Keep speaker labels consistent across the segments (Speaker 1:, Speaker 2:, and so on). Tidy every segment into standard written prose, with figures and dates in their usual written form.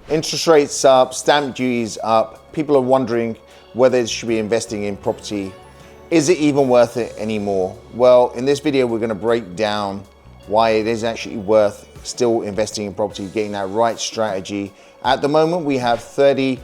Speaker 1: Interest rates up, stamp duties up. People are wondering whether they should be investing in property. Is it even worth it anymore? Well, in this video, we're going to break down why it is actually worth still investing in property, getting that right strategy. At the moment, we have 30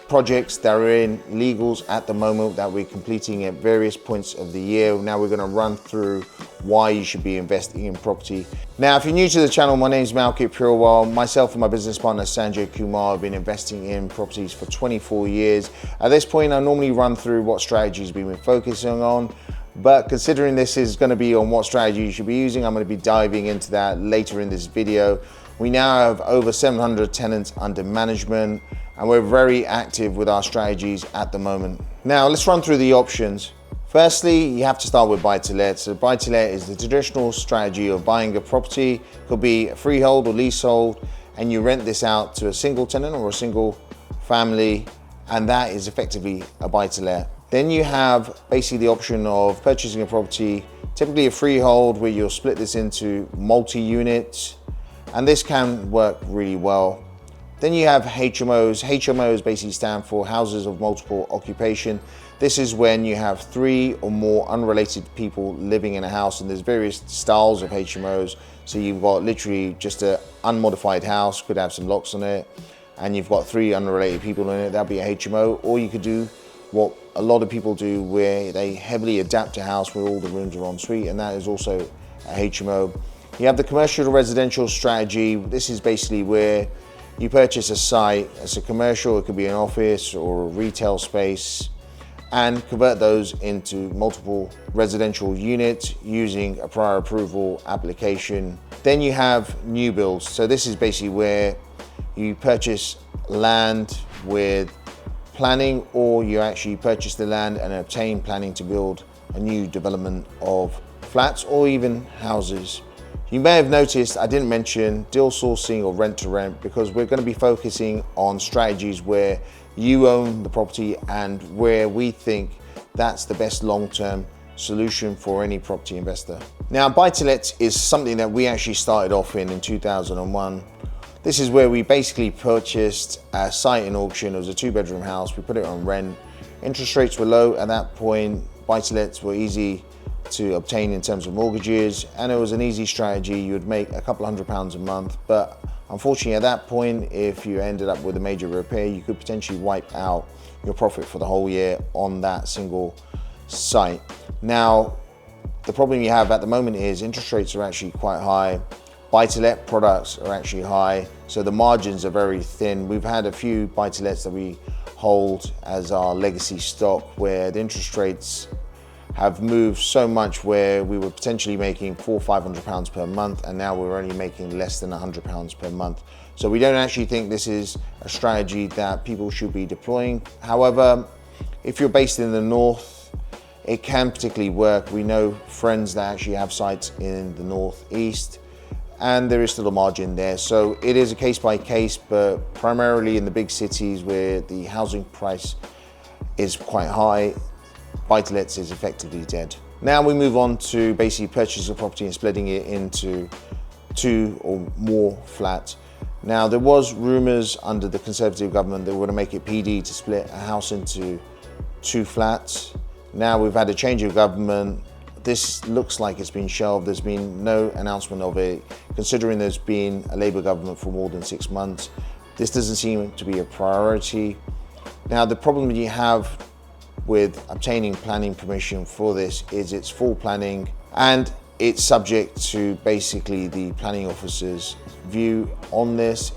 Speaker 1: projects that are in legals at the moment that we're completing at various points of the year. Now we're going to run through why you should be investing in property. Now, if you're new to the channel, my name is Malkit Purewal. Myself and my business partner Sanjay Kumar have been investing in properties for 24 years. At this point, I normally run through what strategies we've been focusing on, but considering this is going to be on what strategy you should be using, I'm going to be diving into that later in this video. We now have over 700 tenants under management, and we're very active with our strategies at the moment. Now let's run through the options. Firstly, you have to start with buy-to-let. So buy-to-let is the traditional strategy of buying a property. It could be a freehold or leasehold, and you rent this out to a single tenant or a single family, and that is effectively a buy-to-let. Then you have basically the option of purchasing a property, typically a freehold, where you'll split this into multi-units, and this can work really well. Then you have HMOs. HMOs basically stand for houses of multiple occupation. This is when you have 3 or more unrelated people living in a house, and there's various styles of HMOs. So you've got literally just an unmodified house, could have some locks on it, and you've got 3 unrelated people in it, that'd be a HMO. Or you could do what a lot of people do, where they heavily adapt a house where all the rooms are en suite, and that is also a HMO. You have the commercial residential strategy. This is basically where you purchase a site as a commercial, it could be an office or a retail space, and convert those into multiple residential units using a prior approval application. Then you have new builds. So this is basically where you purchase land with planning, or you actually purchase the land and obtain planning to build a new development of flats or even houses. You may have noticed I didn't mention deal sourcing or rent to rent, because we're going to be focusing on strategies where you own the property and where we think that's the best long-term solution for any property investor. Now, buy-to-let is something that we actually started off in 2001. This is where we basically purchased a site in auction. It was a 2-bedroom house. We put it on rent. Interest rates were low at that point. Buy-to-lets were easy to obtain in terms of mortgages, and it was an easy strategy. You would make a couple £100 a month, but unfortunately at that point, if you ended up with a major repair, you could potentially wipe out your profit for the whole year on that single site. Now, the problem you have at the moment is interest rates are actually quite high. Buy-to-let products are actually high, so the margins are very thin. We've had a few buy-to-lets that we hold as our legacy stock, where the interest rates have moved so much, where we were potentially making £400 or £500 per month, and now we're only making less than £100 per month. So we don't actually think this is a strategy that people should be deploying. However, if you're based in the north, it can particularly work. We know friends that actually have sites in the northeast, and there is still a margin there. So it is a case by case, but primarily in the big cities where the housing price is quite high, buy-to-lets is effectively dead. Now we move on to basically purchasing a property and splitting it into 2 or more flats. Now, there was rumors under the Conservative government that were going to make it PD to split a house into 2 flats. Now we've had a change of government. This looks like it's been shelved. There's been no announcement of it. Considering there's been a Labour government for more than 6 months, this doesn't seem to be a priority. Now, the problem you have with obtaining planning permission for this is it's full planning, and it's subject to basically the planning officer's view on this.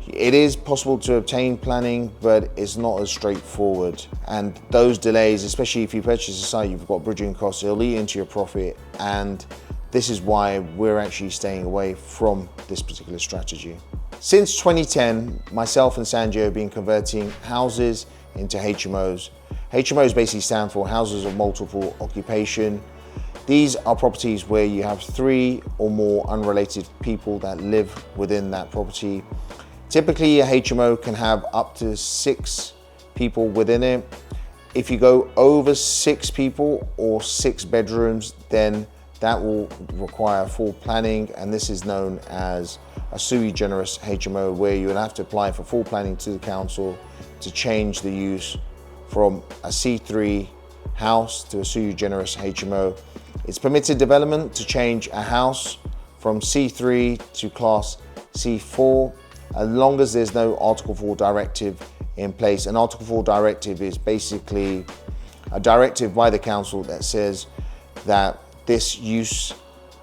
Speaker 1: It is possible to obtain planning, but it's not as straightforward, and those delays, especially if you purchase a site, you've got bridging costs, it'll eat into your profit, and this is why we're actually staying away from this particular strategy. Since 2010, myself and Sanjay have been converting houses into HMOs. HMOs basically stand for houses of multiple occupation. These are properties where you have 3 or more unrelated people that live within that property. Typically, a HMO can have up to 6 people within it. If you go over 6 people or 6 bedrooms, then that will require full planning, and this is known as a sui generis HMO, where you will have to apply for full planning to the council to change the use from a C3 house to a sui generis HMO. It's permitted development to change a house from C3 to class C4, as long as there's no Article 4 directive in place. An Article 4 directive is basically a directive by the council that says that this use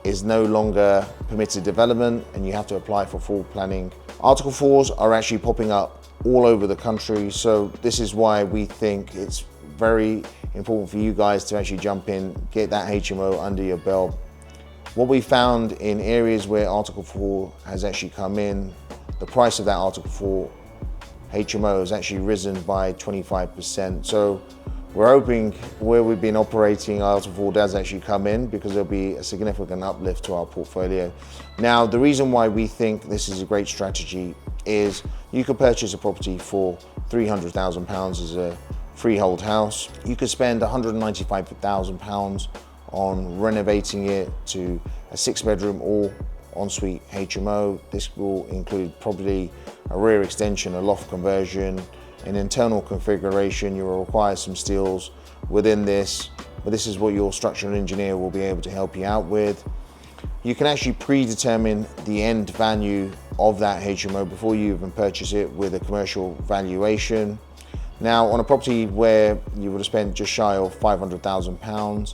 Speaker 1: is no longer permitted development and you have to apply for full planning. Article 4s are actually popping up all over the country, so this is why we think it's very important for you guys to actually jump in, get that HMO under your belt. What we found in areas where Article 4 has actually come in, the price of that Article 4 HMO has actually risen by 25%. So we're hoping where we've been operating, Article 4 does actually come in, because there'll be a significant uplift to our portfolio. Now, the reason why we think this is a great strategy is you could purchase a property for £300,000 as a freehold house. You could spend £195,000 on renovating it to a 6-bedroom or ensuite HMO. This will include probably a rear extension, a loft conversion, an internal configuration. You will require some steels within this, but this is what your structural engineer will be able to help you out with. You can actually predetermine the end value of that HMO before you even purchase it with a commercial valuation. Now, on a property where you would have spent just shy of £500,000,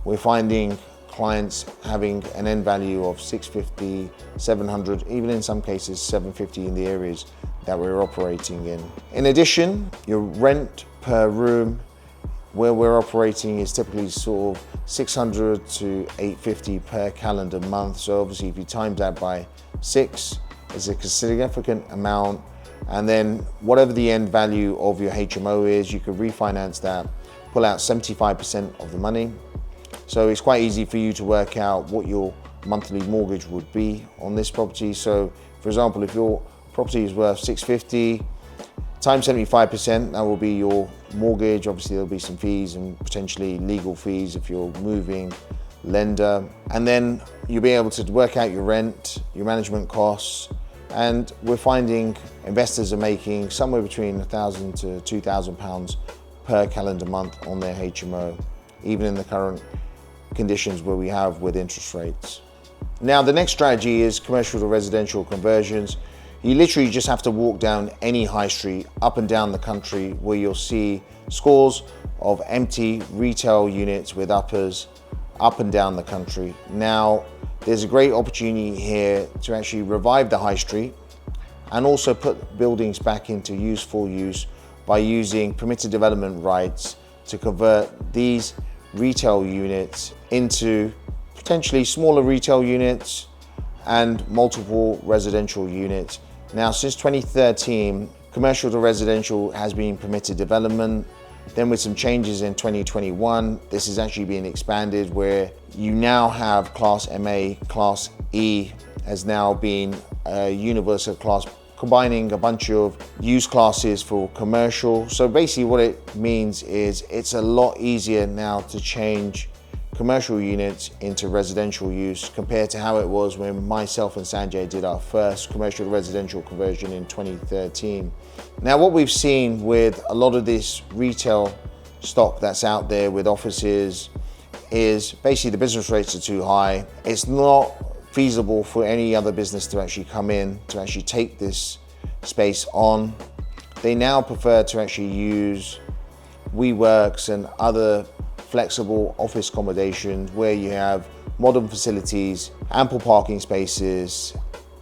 Speaker 1: we're finding clients having an end value of 650, 700, even in some cases 750 in the areas that we're operating in. In addition, your rent per room where we're operating is typically sort of 600 to 850 per calendar month. So obviously if you times that by 6, it's a significant amount. And then whatever the end value of your HMO is, you could refinance that, pull out 75% of the money. So it's quite easy for you to work out what your monthly mortgage would be on this property. So for example, if your property is worth 650 times 75%, that will be your mortgage. Obviously there'll be some fees and potentially legal fees if you're moving, lender, and then you'll be able to work out your rent, your management costs. And we're finding investors are making somewhere between £1,000 to £2,000 per calendar month on their HMO, even in the current conditions where we have with interest rates. Now, the next strategy is commercial to residential conversions. You literally just have to walk down any high street up and down the country where you'll see scores of empty retail units with uppers up and down the country. Now, there's a great opportunity here to actually revive the high street and also put buildings back into useful use by using permitted development rights to convert these retail units into potentially smaller retail units and multiple residential units. Now, since 2013, commercial to residential has been permitted development. Then with some changes in 2021, this is actually being expanded where you now have Class MA, Class E has now been a universal class, combining a bunch of use classes for commercial. So basically what it means is it's a lot easier now to change commercial units into residential use compared to how it was when myself and Sanjay did our first commercial to residential conversion in 2013. Now, what we've seen with a lot of this retail stock that's out there with offices is basically the business rates are too high. It's not feasible for any other business to actually come in to actually take this space on. They now prefer to actually use WeWorks and other flexible office accommodations where you have modern facilities, ample parking spaces,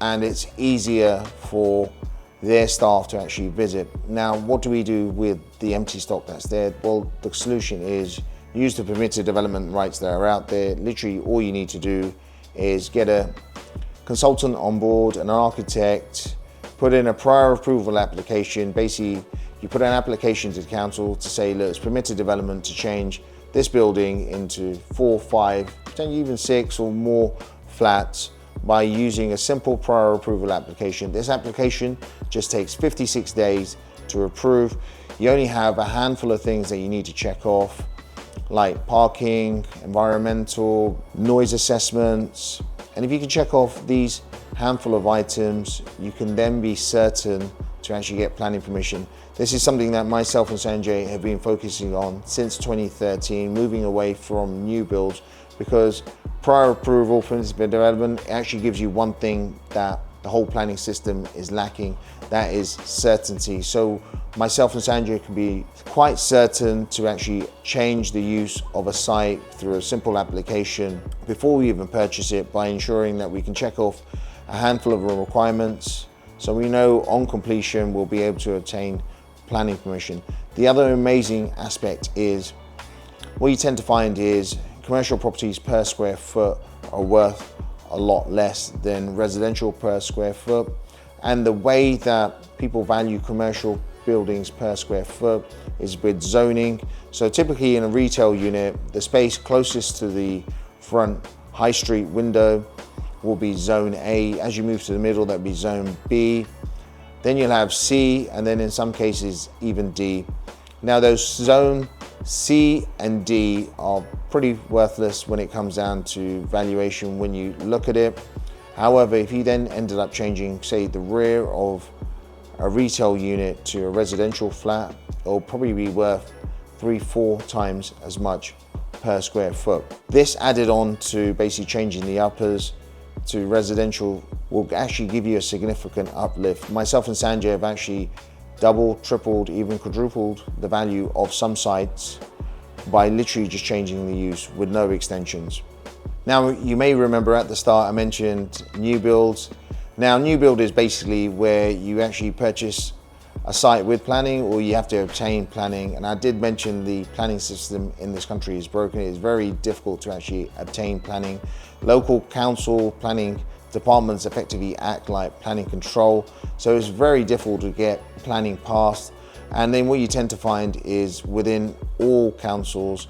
Speaker 1: and it's easier for their staff to actually visit. Now, what do we do with the empty stock that's there? Well, the solution is use the permitted development rights that are out there. Literally all you need to do is get a consultant on board, an architect, put in a prior approval application. Basically, you put an application to the council to say, look, it's permitted development to change this building into 4, 5, potentially even 6 or more flats by using a simple prior approval application. This application just takes 56 days to approve. You only have a handful of things that you need to check off, like parking, environmental, noise assessments. And if you can check off these handful of items, you can then be certain to actually get planning permission. This is something that myself and Sanjay have been focusing on since 2013, moving away from new builds, because prior approval for municipal development actually gives you one thing that the whole planning system is lacking, that is certainty. So myself and Sanjay can be quite certain to actually change the use of a site through a simple application before we even purchase it, by ensuring that we can check off a handful of requirements, so we know on completion we'll be able to obtain planning permission. The other amazing aspect is, what you tend to find is commercial properties per square foot are worth a lot less than residential per square foot. And the way that people value commercial buildings per square foot is with zoning. So typically in a retail unit, the space closest to the front high street window will be zone A. As you move to the middle, that'd be zone B. Then you'll have C, and then in some cases even D. Now those zone C and D are pretty worthless when it comes down to valuation when you look at it. However, if you then ended up changing, say, the rear of a retail unit to a residential flat, it'll probably be worth 3-4 times as much per square foot. This added on to basically changing the uppers to residential will actually give you a significant uplift. Myself and Sanjay have actually doubled, tripled, even quadrupled the value of some sites by literally just changing the use with no extensions. Now, you may remember at the start I mentioned new builds. Now, new build is basically where you actually purchase a site with planning, or you have to obtain planning. And I did mention the planning system in this country is broken. It's very difficult to actually obtain planning. Local council planning departments effectively act like planning control. So it's very difficult to get planning passed. And then what you tend to find is within all councils,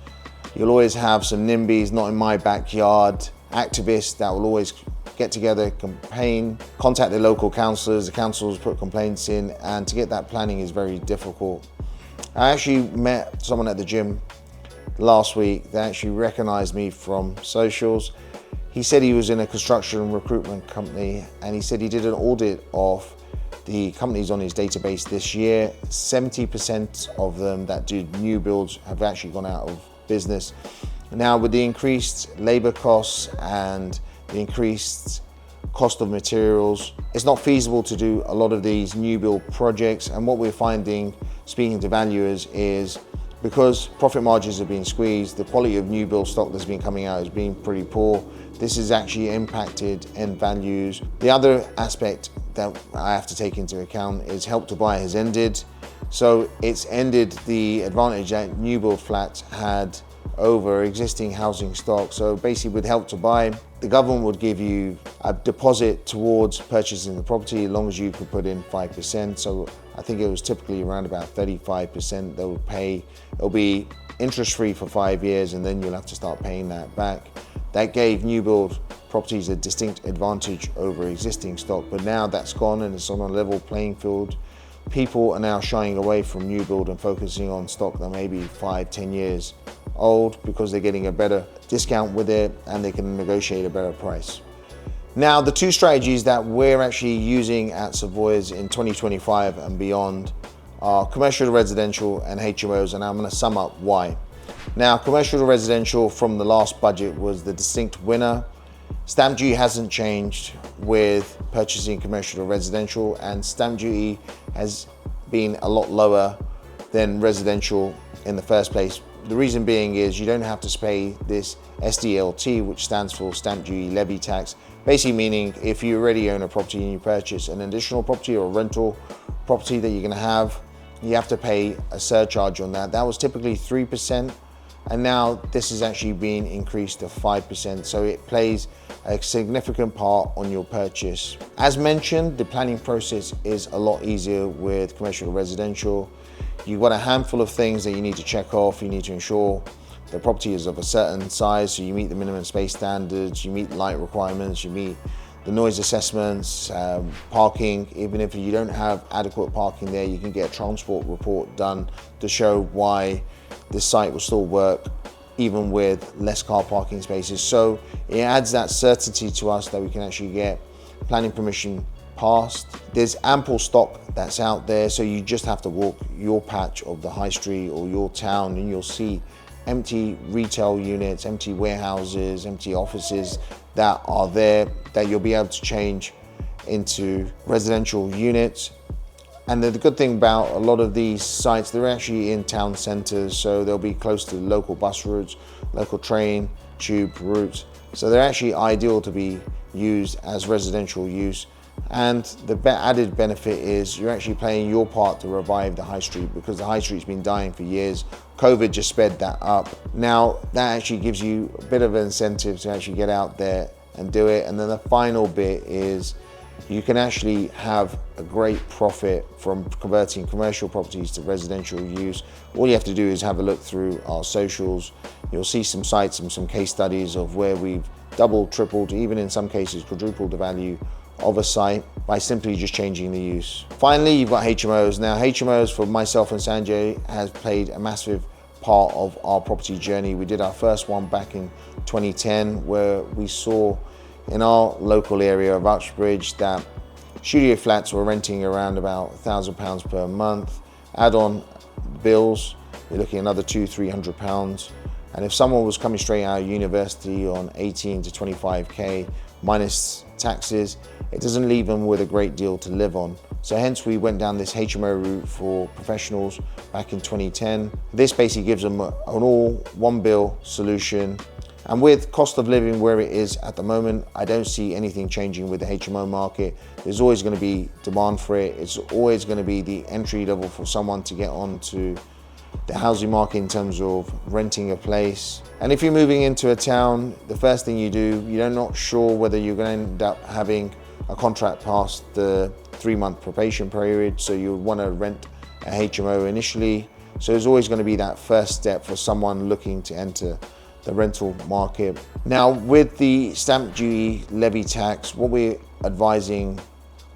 Speaker 1: you'll always have some NIMBYs, not in my backyard, activists that will always get together, campaign, contact the local councillors, the councils put complaints in, and to get that planning is very difficult. I actually met someone at the gym last week that actually recognized me from socials. He said he was in a construction recruitment company, and he said he did an audit of the companies on his database this year. 70% of them that do new builds have actually gone out of business. Now, with the increased labor costs and the increased cost of materials, it's not feasible to do a lot of these new build projects. And what we're finding, speaking to valuers, is because profit margins have been squeezed, the quality of new build stock that's been coming out has been pretty poor. This has actually impacted end values. The other aspect that I have to take into account is Help to Buy has ended. So it's ended the advantage that new build flats had over existing housing stock. So basically with Help to Buy, the government would give you a deposit towards purchasing the property as long as you could put in 5%. So I think it was typically around about 35% they would pay. It'll be interest free for 5 years, and then you'll have to start paying that back. That gave new build properties a distinct advantage over existing stock, but now that's gone and it's on a level playing field. People are now shying away from new build and focusing on stock that may be 5-10 years old, because they're getting a better discount with it and they can negotiate a better price. Now, the two strategies that we're actually using at Savoys in 2025 and beyond are commercial to residential and HMOs, and I'm going to sum up why. Now, commercial to residential from the last budget was the distinct winner. Stamp duty hasn't changed with purchasing commercial to residential, and stamp duty has been a lot lower than residential in the first place. The reason being is you don't have to pay this SDLT, which stands for stamp duty levy tax. Basically meaning if you already own a property and you purchase an additional property or a rental property that you're going to have to pay a surcharge on that. That was typically 3%. And now this is actually being increased to 5%. So it plays a significant part on your purchase. As mentioned, the planning process is a lot easier with commercial to residential. You've got a handful of things that you need to check off. You need to ensure the property is of a certain size, so you meet the minimum space standards, you meet light requirements, you meet the noise assessments, parking. Even if you don't have adequate parking there, you can get a transport report done to show why this site will still work even with less car parking spaces. So it adds that certainty to us that we can actually get planning permission passed. There's ample stock that's out there, so you just have to walk your patch of the high street or your town and you'll see empty retail units, empty warehouses, empty offices that are there that you'll be able to change into residential units. And the good thing about a lot of these sites, they're actually in town centers, so they'll be close to local bus routes, local train, tube routes. So they're actually ideal to be used as residential use. And the added benefit is you're actually playing your part to revive the high street, because the high street's been dying for years. COVID just sped that up. Now that actually gives you a bit of an incentive to actually get out there and do it. And then the final bit is you can actually have a great profit from converting commercial properties to residential use. All you have to do is have a look through our socials. You'll see some sites and some case studies of where we've doubled, tripled, even in some cases quadrupled the value of a site by simply just changing the use. Finally, you've got HMOs. Now, HMOs for myself and Sanjay has played a massive part of our property journey. We did our first one back in 2010, where we saw in our local area of Uxbridge that studio flats were renting around about £1,000 per month. Add on bills, you're looking at another £200-300. And if someone was coming straight out of university on 18 to 25k minus taxes, it doesn't leave them with a great deal to live on. So hence we went down this HMO route for professionals back in 2010. This basically gives them an all one bill solution. And with cost of living where it is at the moment, I don't see anything changing with the HMO market. There's always going to be demand for it. It's always going to be the entry level for someone to get onto the housing market in terms of renting a place. And if you're moving into a town, the first thing you do, you're not sure whether you're going to end up having a contract past the 3-month probation period, so you want to rent a HMO initially. So there's always going to be that first step for someone looking to enter the rental market. Now, with the stamp duty levy tax, what we're advising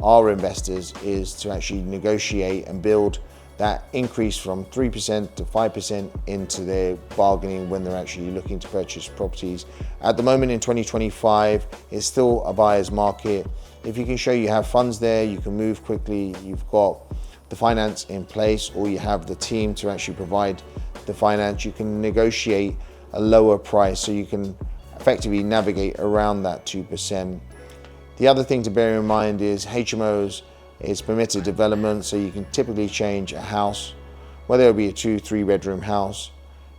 Speaker 1: our investors is to actually negotiate and build that increase from 3% to 5% into their bargaining when they're actually looking to purchase properties. At the moment in 2025, it's still a buyer's market. If you can show you have funds there, you can move quickly, you've got the finance in place, or you have the team to actually provide the finance, you can negotiate a lower price so you can effectively navigate around that 2%. The other thing to bear in mind is HMOs is permitted development, so you can typically change a house, whether it be a 2-3 bedroom house,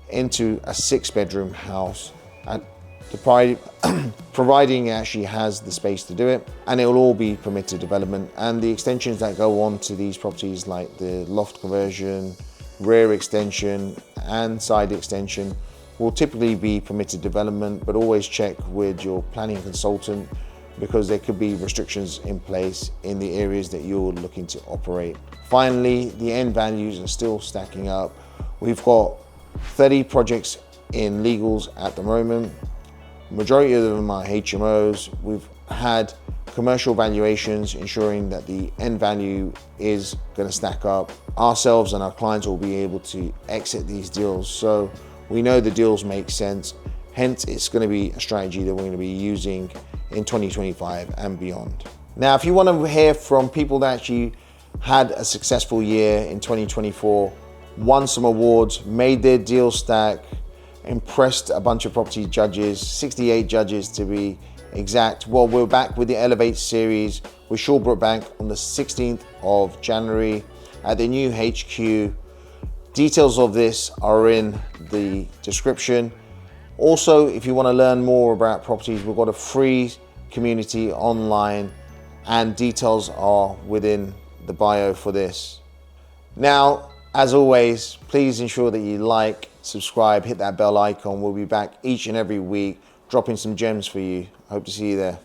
Speaker 1: into a 6-bedroom house, and providing it actually has the space to do it, and it will all be permitted development. And the extensions that go on to these properties, like the loft conversion, rear extension and side extension, will typically be permitted development, but always check with your planning consultant, because there could be restrictions in place in the areas that you're looking to operate. Finally, the end values are still stacking up. We've got 30 projects in legals at the moment. Majority of them are HMOs. We've had commercial valuations ensuring that the end value is going to stack up. Ourselves and our clients will be able to exit these deals. So we know the deals make sense. Hence, it's going to be a strategy that we're going to be using in 2025 and beyond. Now, if you want to hear from people that actually had a successful year in 2024, won some awards, made their deal stack, impressed a bunch of property judges, 68 judges to be exact, well, we're back with the Elevate series with Shawbrook Bank on the 16th of January at the new HQ. Details of this are in the description. Also, if you want to learn more about properties, we've got a free community online and details are within the bio for this. Now, as always, please ensure that you like, subscribe, hit that bell icon. We'll be back each and every week dropping some gems for you. Hope to see you there.